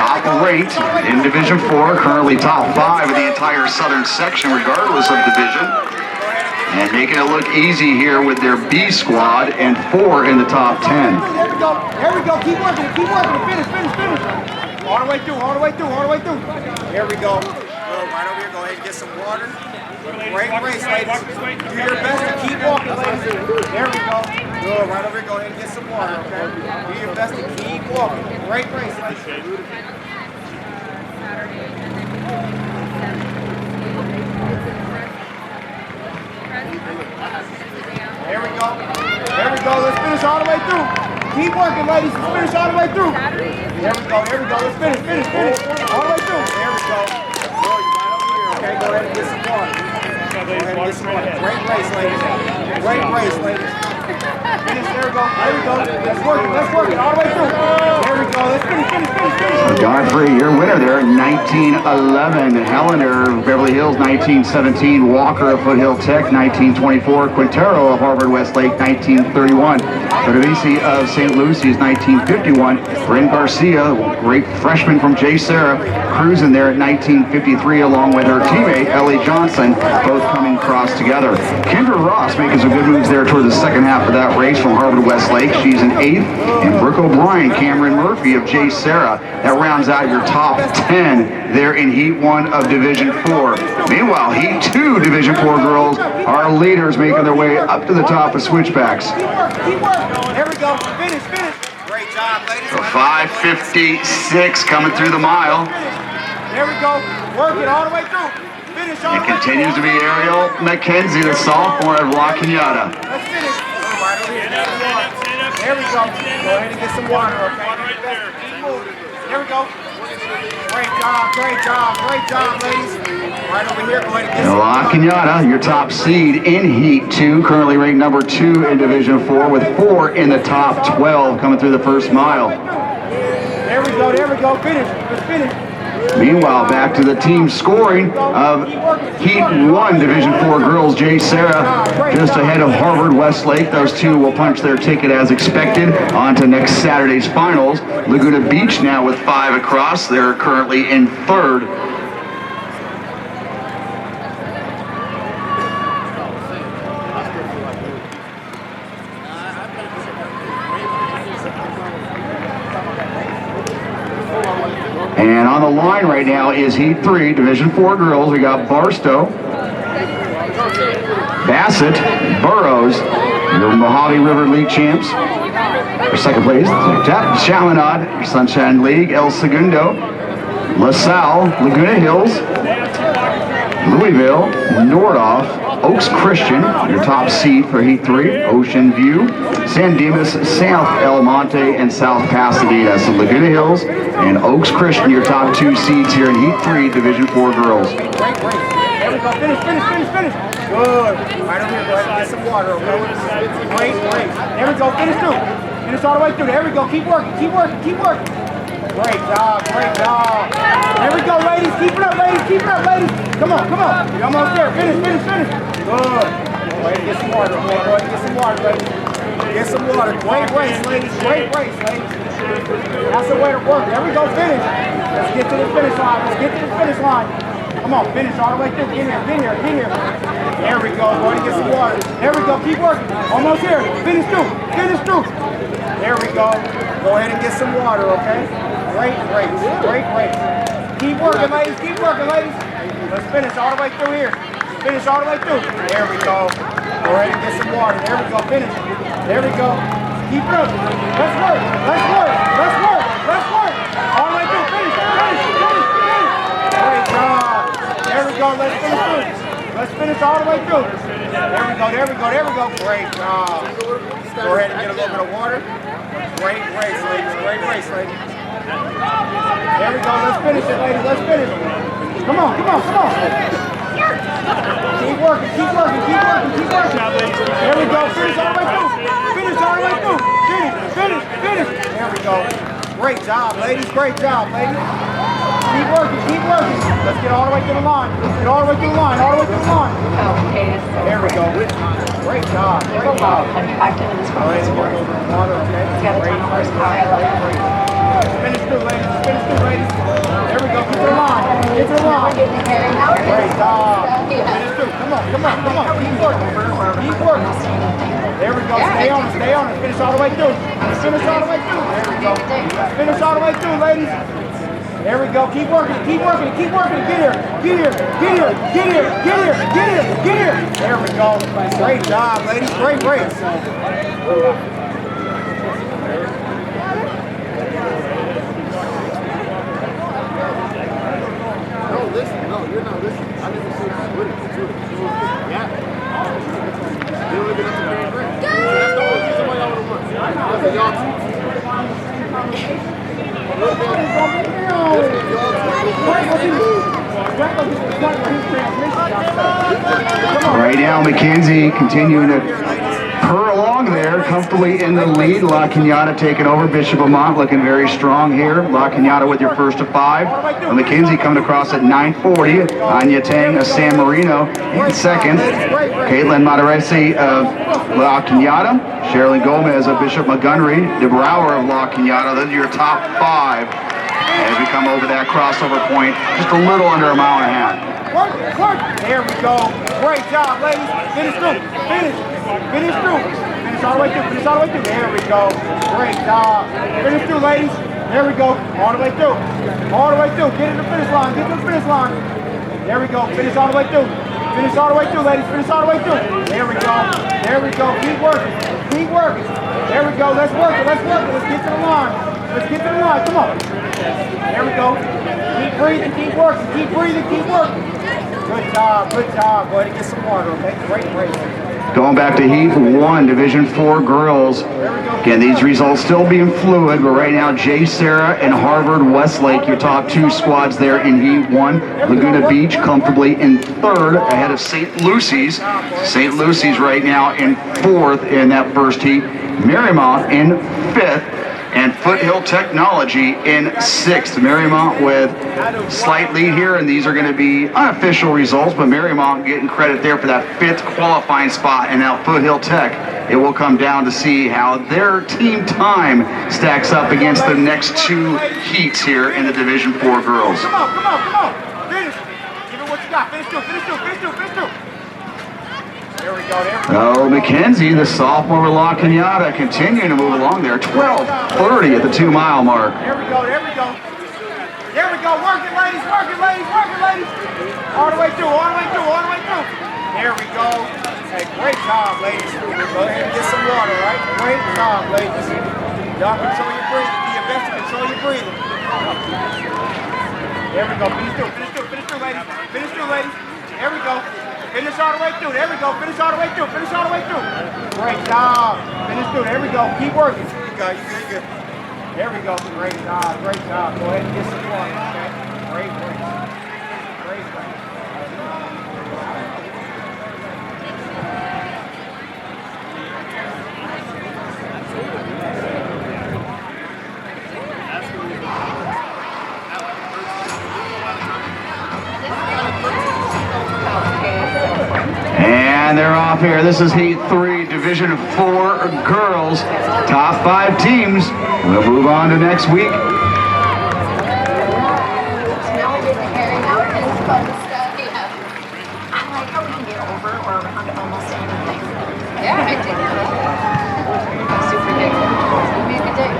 top rate in Division 4, currently top 5 in the entire Southern section, regardless of division. And making it look easy here with their B squad and 4 in the top 10. There we go. There we go. Keep working. Keep working. Finish. Finish. Finish. All the way through. All the way through. All the way through. There we go. Good. Right over here. Go ahead and get some water. Great race, ladies. Do your best to keep walking, ladies. There we go. Good. Right over here. Go ahead and get some water, okay? Do your best to keep walking. Great race, ladies. There we go. There we go. Let's finish all the way through. Keep working, ladies. Let's finish all the way through. There we go. There we go. Let's finish. Finish. Finish. All the way through. There we go. Okay, go ahead and get some water. Go ahead and get some water. Great race, ladies. Great race, ladies. Finish. There we go. There we go. Let's work it. Let's work it. All the way through. There we go. Let's finish. Finish. Finish. Finish. Godfrey, your winner there, 1911. Helena, Beverly Hills, 1917. Walker of Foothill Tech, 1924. Quintero of Harvard-Westlake, 1931. Tadavisi of St. Lucy's, 1951. Bryn Garcia, great freshman from JSerra, cruising there at 1953, along with her teammate, Ellie Johnson, both coming cross together. Kendra Ross making some good moves there toward the second half of that race from Harvard-Westlake. She's in 8th. And Brooke O'Brien, Cameron Murphy of JSerra. That rounds out your top 10 there in Heat 1 of Division 4. Meanwhile, Heat 2 Division 4 girls are leaders making their way up to the top of switchbacks. Keep working. Keep working. There we go. Finish. Finish. Great job, ladies. 5:56 coming through the mile. There we go. Work it all the way through. Finish all It the way continues to through. be Ariel McKenzie, the sophomore of La Cañada. Let's finish. Right over here. There we go. Go ahead and get some water, okay? Keep moving. There we go. Great job, great job, great job, ladies. Right over here, go ahead and get some La water. Cañada, your top seed in Heat 2, currently ranked number 2 in Division 4 with 4 in the top 12 coming through the first mile. There we go, finish. Let's finish. Meanwhile, back to the team scoring of Heat 1 Division 4 girls. JSerra just ahead of Harvard-Westlake. Those two will punch their ticket as expected on to next Saturday's finals. Laguna Beach now with 5 across. They're currently in 3rd. And on the line right now is Heat 3, Division 4 girls. We got Barstow, Bassett, Burroughs, your Mojave River League champs. For second place, Chaminade, your Sunshine League, El Segundo, LaSalle, Laguna Hills, Louisville, Nordoff, Oaks Christian, your top seed for Heat 3, Ocean View, San Dimas, South El Monte, and South Pasadena. So Laguna Hills and Oaks Christian, your top 2 seeds here in Heat 3, Division 4 girls. Great race. There we go. Finish. Good. Right over here. Go ahead and get some water, okay? Great race. There we go. Finish through. Finish all the way through. There we go. Keep working. Great job. There we go, ladies. Keep it up, ladies. Come on. You're almost there. Finish. Good. Go ahead and get some water, okay? Go ahead and get some water, ladies. Get some water. Great race, ladies. That's the way to work. There we go. Finish. Let's get to the finish line. Come on, finish all the way through. Get here. There we go. Go ahead and get some water. There we go. Keep working. Almost here. Finish through. There we go. Go ahead and get some water, okay? Great race. Keep working, ladies. Let's finish all the way through here. There we go. Go ahead and get some water. There we go. Finish. There we go. Keep it up. Let's work. All the way through. Finish. Great job. There we go. Let's finish through. Let's finish all the way through. There we go. Great job. Go ahead and get a little bit of water. Great race, ladies. There we go. Let's finish it, ladies. Come on. Keep working. There we go. Finish all the way through. Finish. There we go. Great job, ladies. Keep working. Let's get all the way to the line. All the way to the line. There we go. Great job. Active in this Go ahead and get a little bit of water, okay? Got a ton of horsepower. I love it. Finish through, ladies. Finish through, ladies. There we go. Get to the line. Get to the line. Great job. Finish through. Come on, come on, come on. Keep working. Keep working. There we go. Stay on it. Stay on it. Finish all the way through. Finish all the way through. There we go. Finish all the way through, ladies. There we go. Keep working. Keep working. Keep working. Get here. Get here. Get here. Get here. Get here. Get here. Get here. There we go. Great job, ladies. Great race. No, listen. No, you're not listening. I didn't say that. Yeah. You look at the very great. That's the only reason why y'all would have won. That's a y'all team. Right now, McKenzie continuing to purr along there, comfortably in the lead. La Cañada taking over. Bishop Amat looking very strong here. La Cañada with your first of 5. McKenzie coming across at 9:40. Anya Tang of San Marino in second. Caitlin Mataresi of La Cañada. Sherilyn Gomez of Bishop Montgomery. DeBrouwer of La Cañada. Those are your top 5 as we come over that crossover point. Just a little under a mile and a half. Work, work. There we go. Great job, ladies. Finish through. Finish. Finish through. Finish all the way through. Finish all the way through. There we go. Great job. Finish through, ladies. There we go. All the way through. All the way through. Get to the finish line. Get to the finish line. There we go. Finish all the way through. Finish all the way through, ladies. Finish all the way through. There we go. There we go. Keep working. Keep working. There we go. Let's work it. Let's work it. Let's get to the line. Let's get to the line. Come on. There we go. Keep breathing. Keep working. Keep breathing. Keep working. Good job. Good job. Go ahead and get some water, okay? Great race. Going back to Heat 1, Division 4 girls. Again, these results still being fluid, but right now JSerra and Harvard-Westlake, your top 2 squads there in Heat 1. Laguna Beach comfortably in 3rd ahead of St. Lucy's. St. Lucy's right now in 4th in that first heat. Marymount in 5th. And Foothill Technology in 6th. Marymount with slight lead here, and these are going to be unofficial results, but Marymount getting credit there for that 5th qualifying spot. And now Foothill Tech, it will come down to see how their team time stacks up against the next 2 heats here in the Division 4 girls. Come on, come on, come on. Finish. Give it what you got. Finish through, finish through, finish through, finish through. There we go, there we go. Oh, McKenzie, the sophomore with La Cañada, continuing to move along there. 12:30 at the 2-mile mark. There we go, there we go. There we go. Work it, ladies, work it, ladies, work it, ladies. All the way through, all the way through, all the way through. There we go. Hey, great job, ladies. Go ahead and get some water, right? Great job, ladies. Y'all control your breathing. Do your best to control your breathing. There we go. Finish through, finish through, finish through, ladies. Finish through, ladies. There we go. Finish all the way through. There we go. Finish all the way through. Finish all the way through. Great job. Finish through. There we go. Keep working. You got it. Good. There we go. Great job. Great job. Go ahead and get some water. Okay. Great race. Great race. And they're off here. This is Heat 3, Division 4 girls. Top 5 teams. We'll move on to next week. Now we're getting carried out and fun stuff. Yeah. I like how we can get over or around almost anything. Yeah, I dig that. Super big. It's gonna be a good day.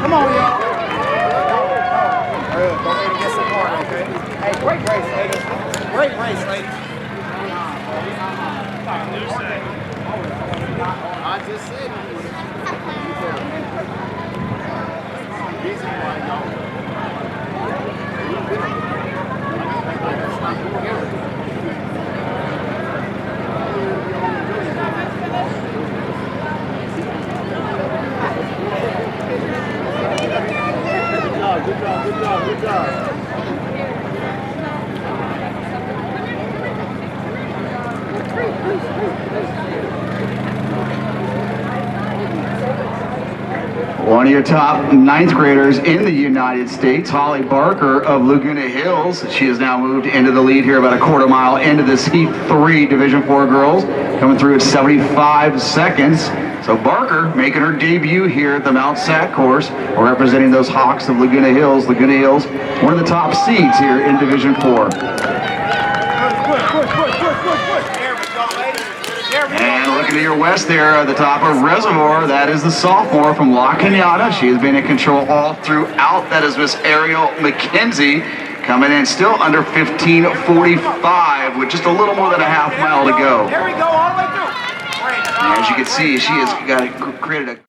Come on, y'all. Good. Go ahead and get some water, okay? Hey, great race, ladies. Great race, ladies. I just said reason why y'all. Good job, good job, good job. One One of your top 9th graders in the United States, Holly Barker of Laguna Hills. She has now moved into the lead here about a quarter mile into this Heat 3 Division 4 girls, coming through at 75 seconds. So Barker making her debut here at the Mount Sac course, representing those Hawks of Laguna Hills. Laguna Hills, one of the top seeds here in Division 4. And looking to your west there at the top of Reservoir, that is the sophomore from La Cañada. She has been in control all throughout. That is Miss Ariel McKenzie, coming in still under 15:45 with just a little more than a half mile to go. There we go, all the way through. And as you can see, she has created a